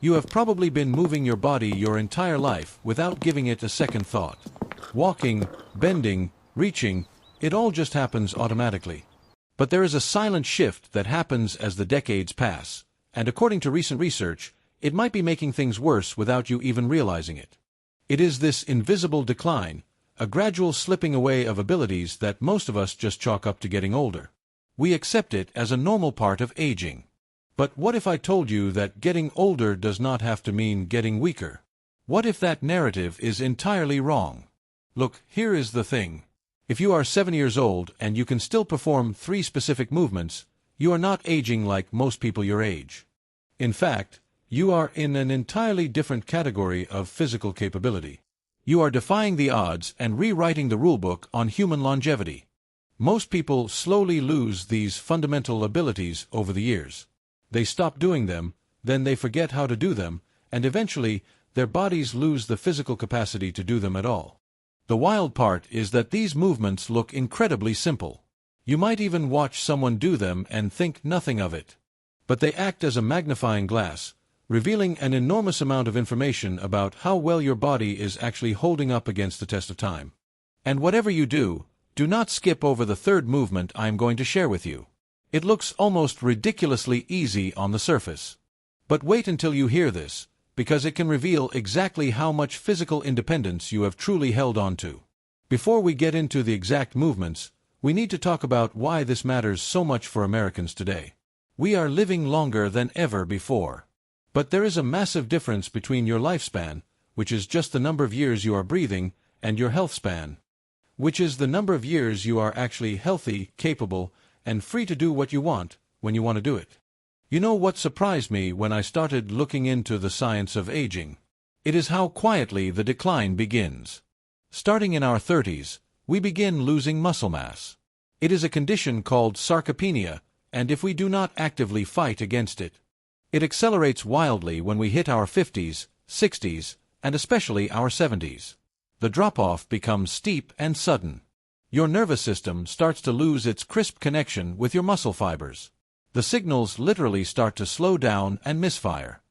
You have probably been moving your body your entire life without giving it a second thought. Walking, bending, reaching, it all just happens automatically. But there is a silent shift that happens as the decades pass, and according to recent research, it might be making things worse without you even realizing it. It is this invisible decline, a gradual slipping away of abilities that most of us just chalk up to getting older. We accept it as a normal part of aging. But what if I told you that getting older does not have to mean getting weaker? What if that narrative is entirely wrong? Look, here is the thing. If you are 7 years old and you can still perform 3 specific movements, you are not aging like most people your age. In fact, you are in an entirely different category of physical capability. You are defying the odds and rewriting the rulebook on human longevity. Most people slowly lose these fundamental abilities over the years. They stop doing them, then they forget how to do them, and eventually, their bodies lose the physical capacity to do them at all. The wild part is that these movements look incredibly simple. You might even watch someone do them and think nothing of it. But they act as a magnifying glass, revealing an enormous amount of information about how well your body is actually holding up against the test of time. And whatever you do, do not skip over the third movement I am going to share with you. It looks almost ridiculously easy on the surface. But wait until you hear this, because it can reveal exactly how much physical independence you have truly held on to. Before we get into the exact movements, we need to talk about why this matters so much for Americans today. We are living longer than ever before. But there is a massive difference between your lifespan, which is just the number of years you are breathing, and your health span, which is the number of years you are actually healthy, capable, and free to do what you want, when you want to do it. You know what surprised me when I started looking into the science of aging? It is how quietly the decline begins. Starting in our 30s, we begin losing muscle mass. It is a condition called sarcopenia, and if we do not actively fight against it, it accelerates wildly when we hit our 50s, 60s, and especially our 70s. The drop-off becomes steep and sudden. Your nervous system starts to lose its crisp connection with your muscle fibers. The signals literally start to slow down and misfire.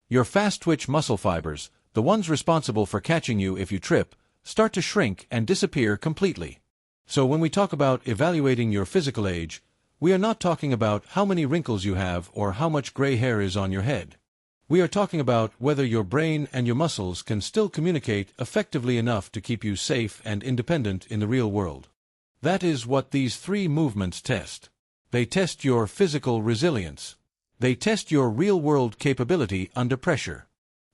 Your fast-twitch muscle fibers, the ones responsible for catching you if you trip, start to shrink and disappear completely. So when we talk about evaluating your physical age, we are not talking about how many wrinkles you have or how much gray hair is on your head. We are talking about whether your brain and your muscles can still communicate effectively enough to keep you safe and independent in the real world. That is what these 3 movements test. They test your physical resilience. They test your real-world capability under pressure.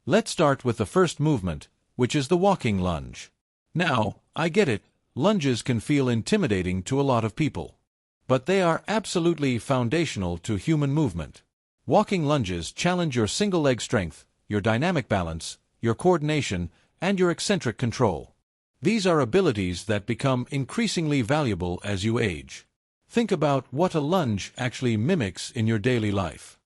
Let's start with the first movement, which is the walking lunge. Now, I get it, lunges can feel intimidating to a lot of people. But they are absolutely foundational to human movement. Walking lunges challenge your single-leg strength, your dynamic balance, your coordination, and your eccentric control. These are abilities that become increasingly valuable as you age. Think about what a lunge actually mimics in your daily life.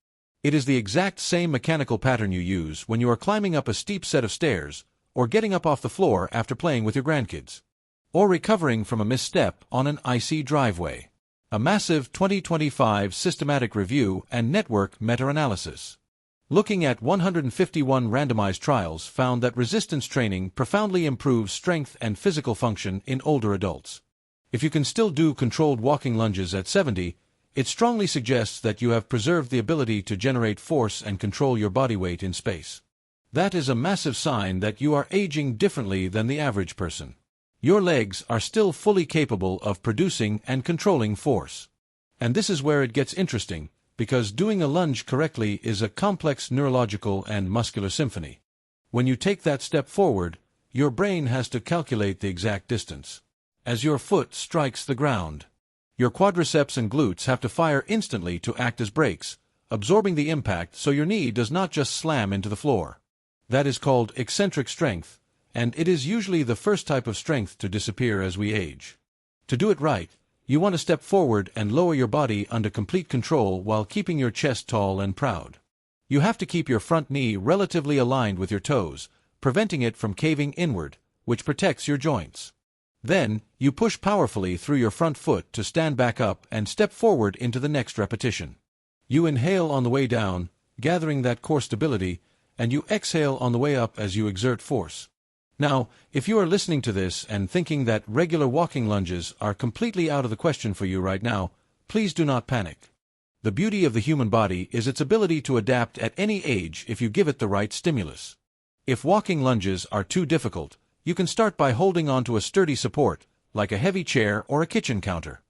It is the exact same mechanical pattern you use when you are climbing up a steep set of stairs, or getting up off the floor after playing with your grandkids, or recovering from a misstep on an icy driveway. A massive 2025 systematic review and network meta-analysis, looking at 151 randomized trials, found that resistance training profoundly improves strength and physical function in older adults. If you can still do controlled walking lunges at 70, it strongly suggests that you have preserved the ability to generate force and control your body weight in space. That is a massive sign that you are aging differently than the average person. Your legs are still fully capable of producing and controlling force. And this is where it gets interesting, because doing a lunge correctly is a complex neurological and muscular symphony. When you take that step forward, your brain has to calculate the exact distance. As your foot strikes the ground, your quadriceps and glutes have to fire instantly to act as brakes, absorbing the impact so your knee does not just slam into the floor. That is called eccentric strength, and it is usually the first type of strength to disappear as we age. To do it right, you want to step forward and lower your body under complete control while keeping your chest tall and proud. You have to keep your front knee relatively aligned with your toes, preventing it from caving inward, which protects your joints. Then, you push powerfully through your front foot to stand back up and step forward into the next repetition. You inhale on the way down, gathering that core stability, and you exhale on the way up as you exert force. Now, if you are listening to this and thinking that regular walking lunges are completely out of the question for you right now, please do not panic. The beauty of the human body is its ability to adapt at any age if you give it the right stimulus. If walking lunges are too difficult, you can start by holding onto a sturdy support, like a heavy chair or a kitchen counter.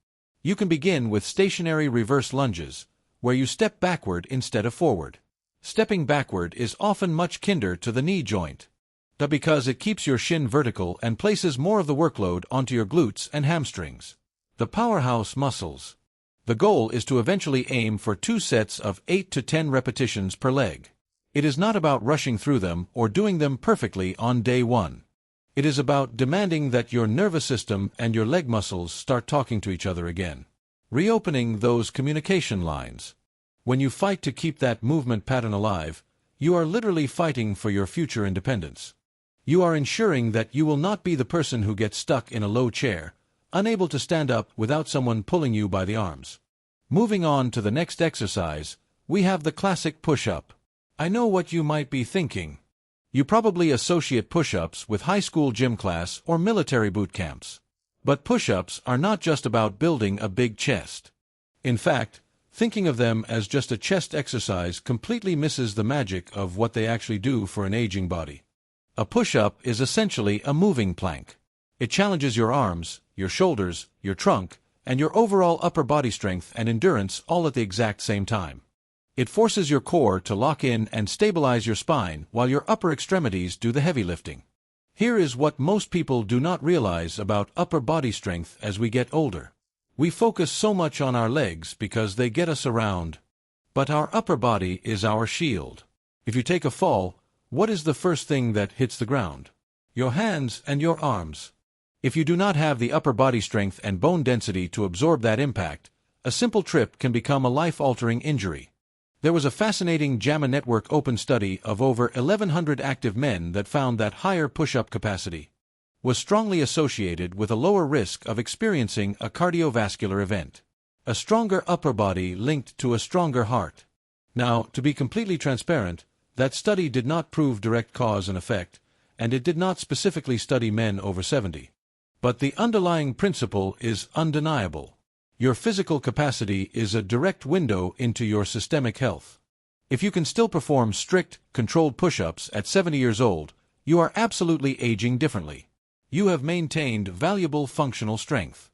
You can begin with stationary reverse lunges, where you step backward instead of forward. Stepping backward is often much kinder to the knee joint, because it keeps your shin vertical and places more of the workload onto your glutes and hamstrings, the powerhouse muscles. The goal is to eventually aim for 2 sets of 8 to 10 repetitions per leg. It is not about rushing through them or doing them perfectly on day 1. It is about demanding that your nervous system and your leg muscles start talking to each other again, reopening those communication lines. When you fight to keep that movement pattern alive, you are literally fighting for your future independence. You are ensuring that you will not be the person who gets stuck in a low chair, unable to stand up without someone pulling you by the arms. Moving on to the next exercise, we have the classic push-up. I know what you might be thinking. You probably associate push-ups with high school gym class or military boot camps. But push-ups are not just about building a big chest. In fact, thinking of them as just a chest exercise completely misses the magic of what they actually do for an aging body. A push-up is essentially a moving plank. It challenges your arms, your shoulders, your trunk, and your overall upper body strength and endurance all at the exact same time. It forces your core to lock in and stabilize your spine while your upper extremities do the heavy lifting. Here is what most people do not realize about upper body strength as we get older. We focus so much on our legs because they get us around. But our upper body is our shield. If you take a fall, what is the first thing that hits the ground? Your hands and your arms. If you do not have the upper body strength and bone density to absorb that impact, a simple trip can become a life-altering injury. There was a fascinating JAMA Network open study of over 1,100 active men that found that higher push-up capacity was strongly associated with a lower risk of experiencing a cardiovascular event. A stronger upper body linked to a stronger heart. Now, to be completely transparent, that study did not prove direct cause and effect, and it did not specifically study men over 70. But the underlying principle is undeniable. Your physical capacity is a direct window into your systemic health. If you can still perform strict, controlled push-ups at 70 years old, you are absolutely aging differently. You have maintained valuable functional strength.